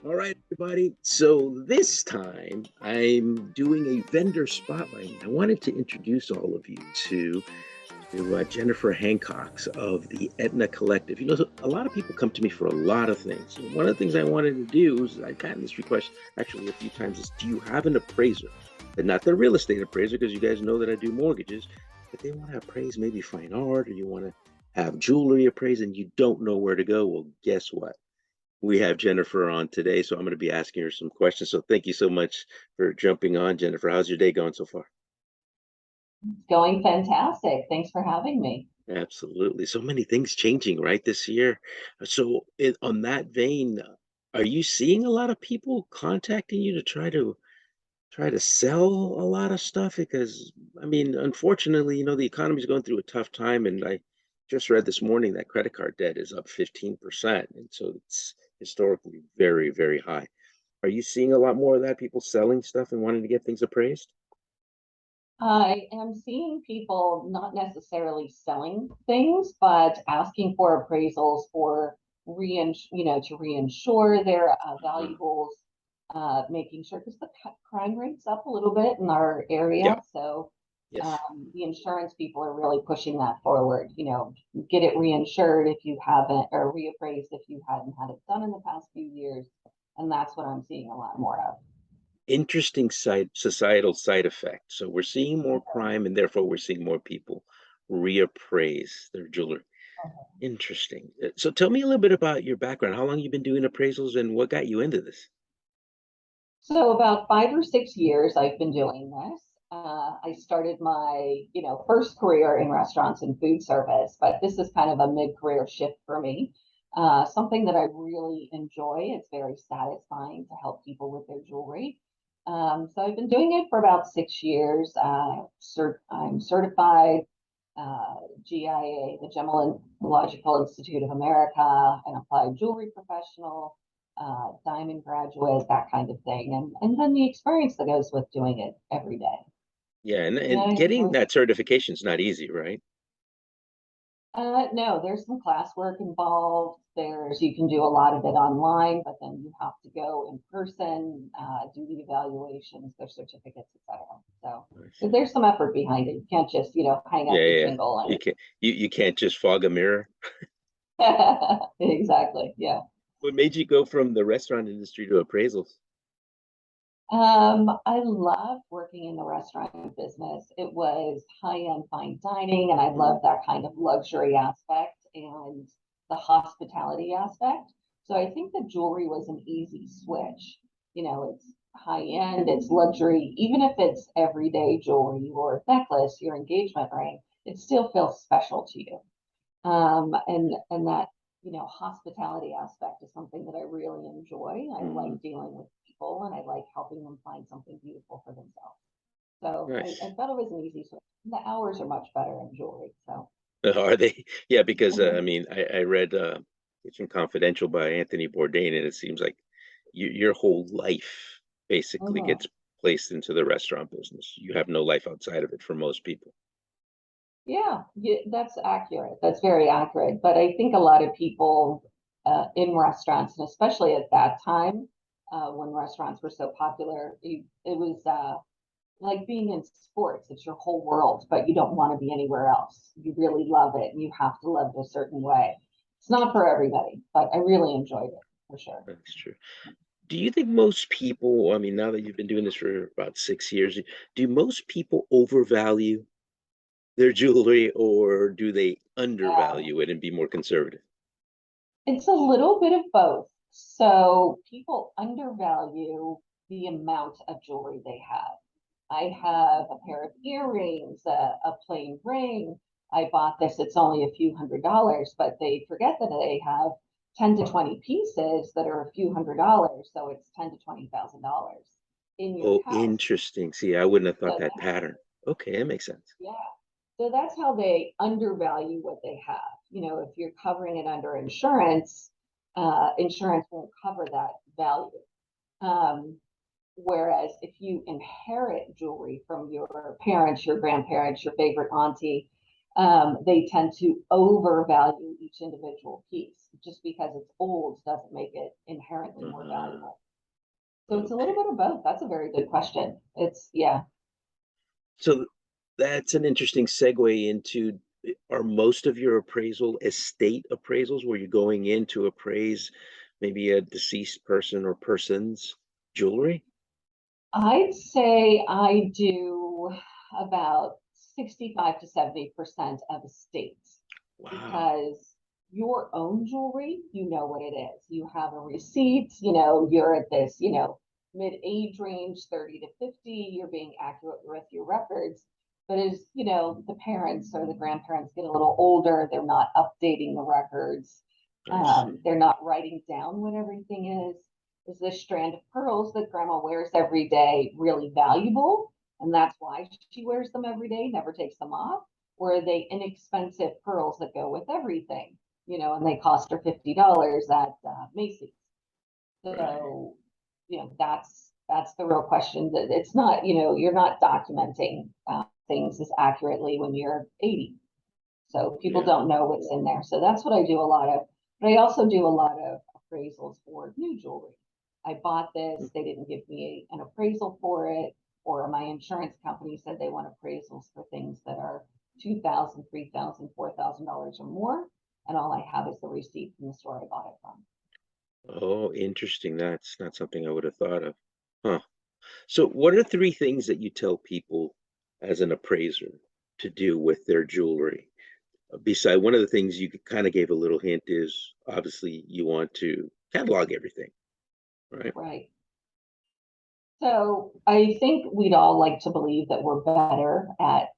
All right, everybody. So this time I'm doing a vendor spotlight. I wanted to introduce all of you to Jennifer Hancock's of the Edna Collective. A lot of people come to me for a lot of things. And one of the things I wanted to do is I've gotten this request actually a few times is, do you have an appraiser? And not the real estate appraiser, because you guys know that I do mortgages, but they want to appraise maybe fine art, or you want to have jewelry appraised and you don't know where to go. Well, guess what? We have Jennifer on today, so I'm going to be asking her some questions. So thank you so much for jumping on, Jennifer. How's your day going so far? Going fantastic. Thanks for having me. Absolutely. So many things changing, right, this year. So, on that vein, are you seeing a lot of people contacting you to try to sell a lot of stuff? Because I mean, unfortunately, the economy's going through a tough time, and I just read this morning that credit card debt is up 15%, and so it's historically very, very high. Are you seeing a lot more of that? People selling stuff and wanting to get things appraised? I am seeing people not necessarily selling things, but asking for appraisals for to reinsure their Uh, valuables, making sure because the crime rate's up a little bit in our yeah. area. So Yes. the insurance people are really pushing that forward. Get it reinsured if you haven't, or reappraised if you hadn't had it done in the past few years. And that's what I'm seeing a lot more of. Interesting societal side effect. So we're seeing more crime, and therefore we're seeing more people reappraise their jewelry. Interesting. So tell me a little bit about your background. How long you been doing appraisals, and what got you into this? So about 5 or 6 years I've been doing this. I started my, first career in restaurants and food service, but this is kind of a mid-career shift for me. Something that I really enjoy. It's very satisfying to help people with their jewelry. So I've been doing it for about 6 years. I'm certified GIA, the Gemological Institute of America, an applied jewelry professional, diamond graduate, that kind of thing, and then the experience that goes with doing it every day. Yeah, and, And I and getting enjoy it. that certification is not easy, right? No, there's some classwork involved. You can do a lot of it online, but then you have to go in person, do the evaluations, their certificates, etc. So I see. there's some effort behind it. You can't just, hang Yeah, up your yeah, yeah. shingle You can't just fog a mirror. and exactly, yeah. What made you go from the restaurant industry to appraisals? I loved working in the restaurant business. It was high-end fine dining, and I Mm, loved that kind of luxury aspect and the hospitality aspect. So I think the jewelry was an easy switch. It's high-end, it's luxury, even if it's everyday jewelry or necklace, your engagement ring, it still feels special to you. And that hospitality aspect is something that I really enjoy. I mm, like dealing with people, and I like helping them find something beautiful for themselves. So I nice. thought it was an easy switch. The hours are much better in jewelry. So Are they? Yeah, because I mean, I read Kitchen Confidential by Anthony Bourdain, and it seems like your whole life basically mhm. gets placed into the restaurant business. You have no life outside of it for most people. Yeah, that's accurate. That's very accurate. But I think a lot of people in restaurants, and especially at that time when restaurants were so popular, it was like being in sports. It's your whole world, but you don't want to be anywhere else. You really love it, and you have to love it a certain way. It's not for everybody, but I really enjoyed it for sure. That's true. Do you think most people, I mean, now that you've been doing this for about 6 years, do most people overvalue their jewelry, or do they Yeah. undervalue it and be more conservative? It's a little bit of both. So people undervalue the amount of jewelry they have. I have a pair of earrings, a plain ring. I bought this, it's only a few $100s, but they forget that they have 10 to 20 pieces that are a few $100s. So it's 10 to $20,000 in your Oh, house. interesting. See, I wouldn't have thought So that pattern. Okay, that makes sense. yeah. So that's how they undervalue what they have. If you're covering it under insurance, insurance won't cover that value. Um, Whereas if you inherit jewelry from your parents, your grandparents, your favorite auntie, they tend to overvalue each individual piece. Just because it's old doesn't make it inherently more valuable. So it's a little Okay. bit of both. That's a very good question. It's, yeah. So that's an interesting segue into, are most of your appraisal estate appraisals where you're going in to appraise maybe a deceased person or person's jewelry? I'd say I do about 65 to 70% of estates, Wow. because your own jewelry, you know what it is. You have a receipt, you know, you're at this, you know, mid-age range, 30 to 50, you're being accurate with your records. But as, you know, the parents or the grandparents get a little older, they're not updating the records. I see. They're not writing down what everything is. Is this strand of pearls that grandma wears every day really valuable? And that's why she wears them every day, never takes them off? Or are they inexpensive pearls that go with everything? You know, and they cost her $50 at Macy's. Right. So, you know, that's the real question. That it's not, you know, you're not documenting things as accurately when you're 80. So people Yeah. don't know what's in there. So that's what I do a lot of. But I also do a lot of appraisals for new jewelry. I bought Hmm. this, they didn't give me an appraisal for it, or my insurance company said they want appraisals for things that are $2,000, $3,000, $4,000 or more, and all I have is the receipt from the store I bought it from. Oh, interesting. That's not something I would have thought of. Huh. So what are three things that you tell people as an appraiser to do with their jewelry? Beside, one of the things you kind of gave a little hint is obviously you want to catalog everything, right? Right. So I think we'd all like to believe that we're better at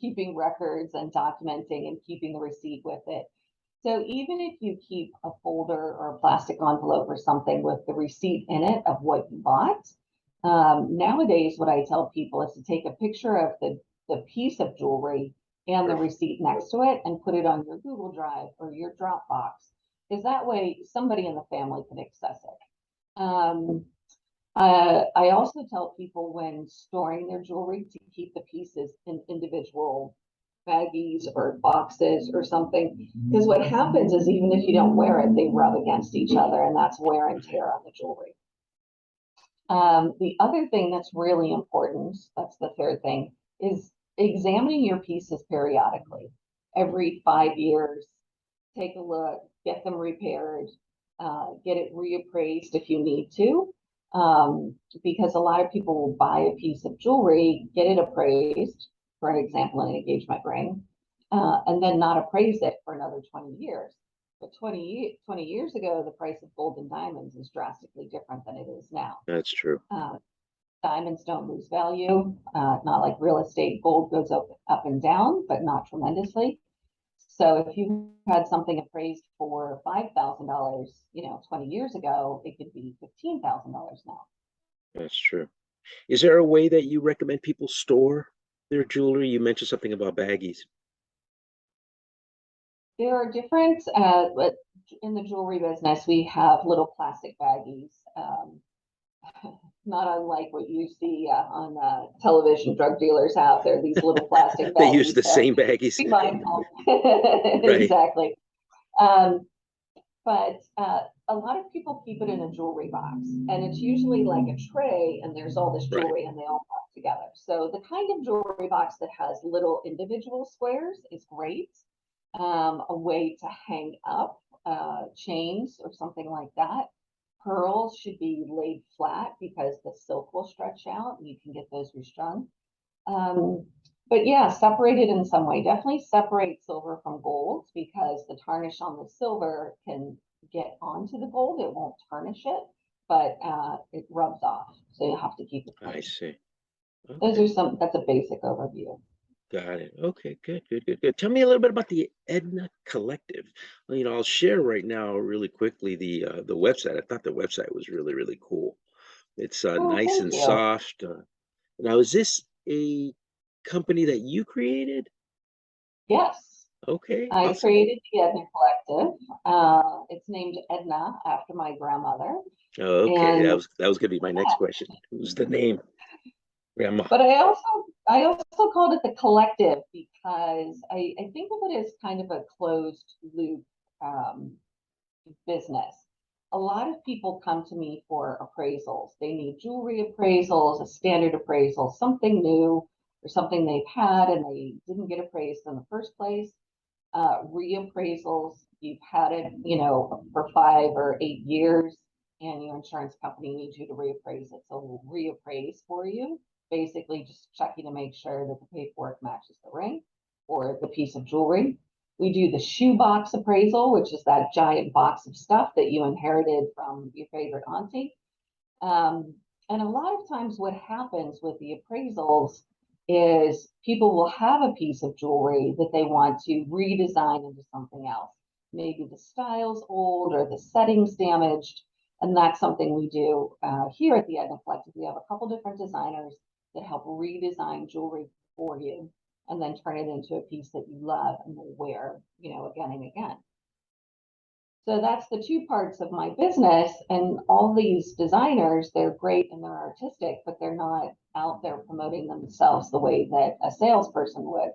keeping records and documenting and keeping the receipt with it. So even if you keep a folder or a plastic envelope or something with the receipt in it of what you bought, nowadays what I tell people is to take a picture of the piece of jewelry and the Sure. receipt next to it and put it on your Google Drive or your Dropbox, because that way somebody in the family can access it. I also tell people when storing their jewelry to keep the pieces in individual baggies or boxes or something. Because what happens is even if you don't wear it, they rub against each other, and that's wear and Right. tear on the jewelry. The other thing that's really important, that's the third thing, is examining your pieces periodically. Every 5 years, take a look, get them repaired, get it reappraised if you need to. Because a lot of people will buy a piece of jewelry, get it appraised, for an example, an engagement ring, and then not appraise it for another 20 years. But 20 years ago, the price of gold and diamonds is drastically different than it is now. That's true. Uh, Diamonds don't lose value, not like real estate. Gold goes up and down, but not tremendously. So if you had something appraised for $5,000, you know, 20 years ago, it could be $15,000 now. That's true. Is there a way that you recommend people store their jewelry? You mentioned something about baggies. There are different, but in the jewelry business, we have little plastic baggies, not unlike what you see on television. Drug dealers have there, these little plastic They use baggies. the So same baggies. be mindful. Right. Exactly. Um, but a lot of people keep it in a jewelry box, and it's usually like a tray, and there's all this Right. jewelry, and they all pop together. So the kind of jewelry box that has little individual squares is great. A way to hang up chains or something like that. Pearls should be laid flat because the silk will stretch out and you can get those restrung. Um, but yeah, separate it in some way. Definitely separate silver from gold, because the tarnish on the silver can get onto the gold. It won't tarnish it, but it rubs off. So you have to keep it I clean. see. Those Okay. are some, that's a basic overview. Got it. Okay, good, good, good, good. Tell me a little bit about the Edna Collective. Well, I'll share right now really quickly the website. I thought the website was really, really cool. It's Oh, nice thank and you. soft. Now, is this a company that you created? Yes. Okay, I awesome. created the Edna Collective. It's named Edna after my grandmother. Oh, okay, And that was going to be my next question. Who's the name, Grandma? but I also I also called it the collective because I think of it as kind of a closed loop um, business. A lot of people come to me for appraisals. They need jewelry appraisals, a standard appraisal, something new or something they've had and they didn't get appraised in the first place. Reappraisals, you've had it, for 5 or 8 years, and your insurance company needs you to reappraise it. So we'll reappraise for you, basically just checking to make sure that the paperwork matches the ring or the piece of jewelry. We do the shoebox appraisal, which is that giant box of stuff that you inherited from your favorite auntie. Um, and a lot of times what happens with the appraisals is people will have a piece of jewelry that they want to redesign into something else. Maybe the style's old or the setting's damaged. And that's something we do here at the Edna Collective. We have a couple different designers that help redesign jewelry for you and then turn it into a piece that you love and will wear, again and again. So that's the two parts of my business. And all these designers, they're great and they're artistic, but they're not out there promoting themselves the way that a salesperson would.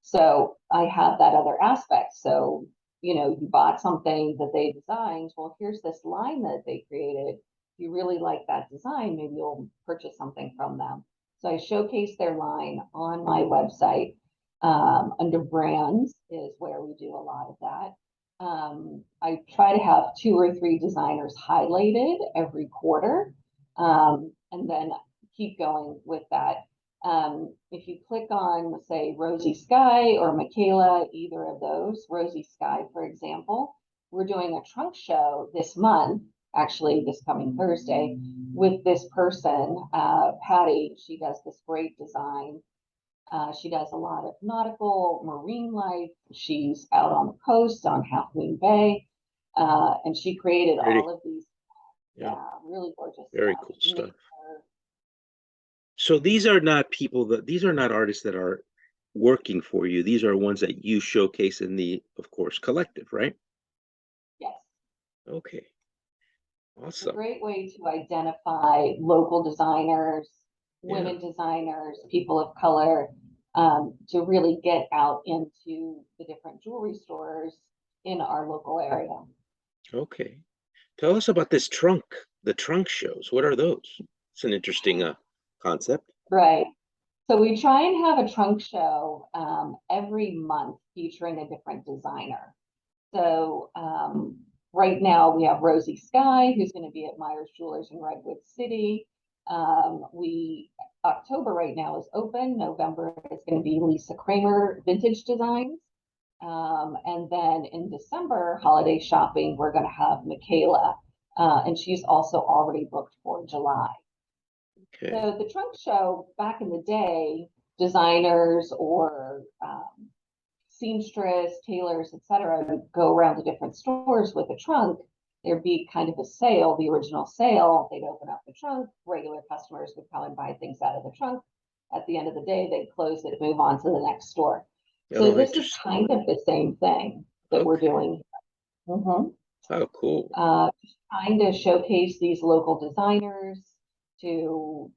So I have that other aspect. So, you bought something that they designed. Well, here's this line that they created. If you really like that design, maybe you'll purchase something from them. So I showcase their line on my website. Under brands is where we do a lot of that. I try to have 2 or 3 designers highlighted every quarter, and then keep going with that. If you click on, say, Rosy Sky or Michaela, either of those, Rosy Sky, for example, we're doing a trunk show this month, actually this coming Thursday, with this person, Patty. She does this great design. She does a lot of nautical, marine life. She's out on the coast on Half Moon Bay. And she created Pretty. all of these, Yeah, really gorgeous very stuff. cool stuff. So these are not these are not artists that are working for you. These are ones that you showcase in the, of course, collective, right? Yes. Okay, It's a awesome. great way to identify local designers, Yeah, women designers, people of color, to really get out into the different jewelry stores in our local area. okay. Tell us about this trunk, the trunk shows. What are those? It's an interesting concept. Right. So we try and have a trunk show every month featuring a different designer. So right now we have Rosie Sky, who's going to be at Myers Jewelers in Redwood City. October right now is open. November is going to be Lisa Kramer Vintage Designs. And then in December, holiday shopping, we're going to have Michaela, and she's also already booked for July. Okay. So the trunk show back in the day, designers or seamstress, tailors, etc., go around to different stores with a trunk. There'd be kind of a sale, the original sale. They'd open up the trunk. Regular customers would come and buy things out of the trunk. At the end of the day, they'd close it, move on to the next store. So Oh, this is interesting. kind of the same thing that we're Okay. doing. Mm-hmm. Oh, cool. Just trying to showcase these local designers to,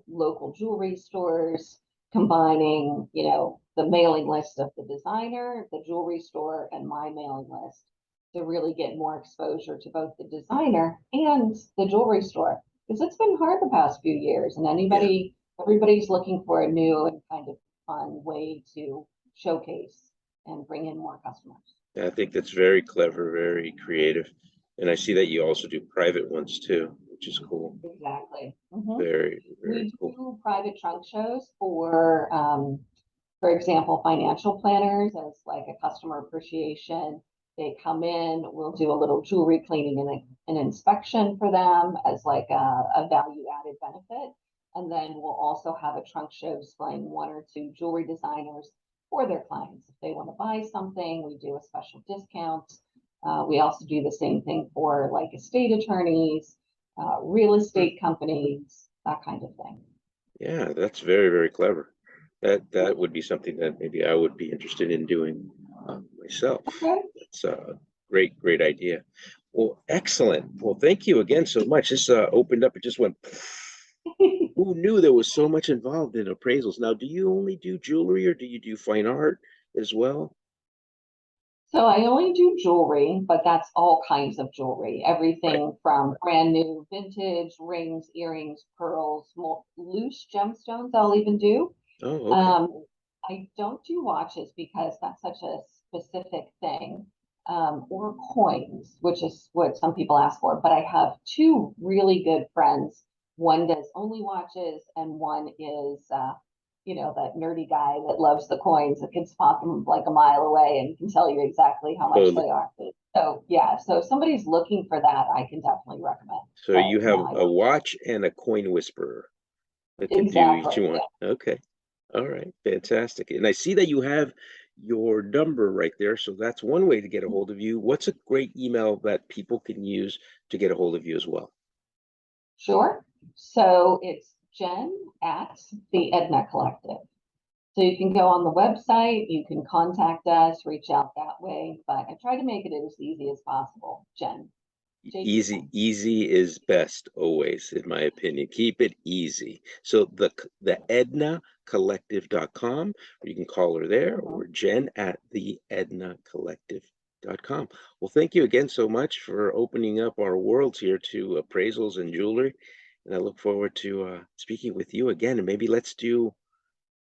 local jewelry stores, combining, the mailing list of the designer, the jewelry store, and my mailing list to really get more exposure to both the designer and the jewelry store. Because it's been hard the past few years, and Yeah. everybody's looking for a new and kind of fun way to showcase and bring in more customers. I think that's very clever, very creative. And I see that you also do private ones too, which is cool. Exactly. Mm-hmm. Very, very We cool. do private trunk shows for example, financial planners as like a customer appreciation. They come in, we'll do a little jewelry cleaning and an inspection for them as like a value added benefit. And then we'll also have a trunk show displaying 1 or 2 jewelry designers for their clients. If they want to buy something, we do a special discount. We also do the same thing for like estate attorneys, real estate companies, that kind of thing. Yeah, that's very, very clever. That would be something that maybe I would be interested in doing myself. Okay. It's a great, great idea. Well, excellent. Well, thank you again so much. This opened up. It just went Who knew there was so much involved in appraisals? Now, do you only do jewelry or do you do fine art as well? So I only do jewelry, but that's all kinds of jewelry. Right. Everything from brand new vintage rings, earrings, pearls, loose gemstones I'll even do. Oh, okay. Um, I don't do watches because that's such a specific thing, or coins, which is what some people ask for. But I have two really good friends. One does only watches, and one is, that nerdy guy that loves the coins that can spot them like a mile away and can tell you exactly how much Totally. they are. So yeah, so if somebody's looking for that, I can definitely recommend. So But you yeah, have I a don't watch and a coin whisperer that can do each exactly. one. Okay. All right. Fantastic. And I see that you have your number right there. So that's one way to get a Yeah. hold of you. What's a great email that people can use to get a hold of you as well? Sure. So it's Jen at the Edna Collective. So you can go on the website, you can contact us, reach out that way, but I try to make it as easy as possible. Jen, Easy, Jen. easy is best always, in my opinion. Keep it easy. So the Edna Collective.com, or you can call her there, Mhm. or Jen at the Edna Collective.com. Well, thank you again so much for opening up our worlds here to appraisals and jewelry. And I look forward to speaking with you again. And maybe let's do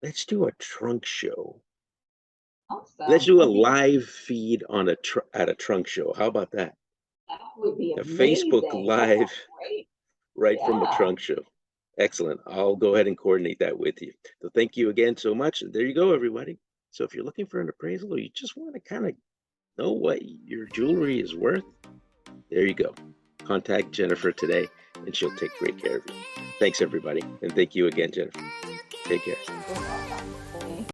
a trunk show. Let's Awesome. do a That'd be live feed on at a trunk show. How about that? that would be A Facebook amazing. That Live sounds great. right from a Yeah. trunk show. Excellent. I'll go ahead and coordinate that with you. So thank you again so much. There you go, everybody. So if you're looking for an appraisal or you just want to kind of know what your jewelry is worth, there you go. Contact Jennifer today and she'll take great care of you. Thanks, everybody. And thank you again, Jennifer. Take care.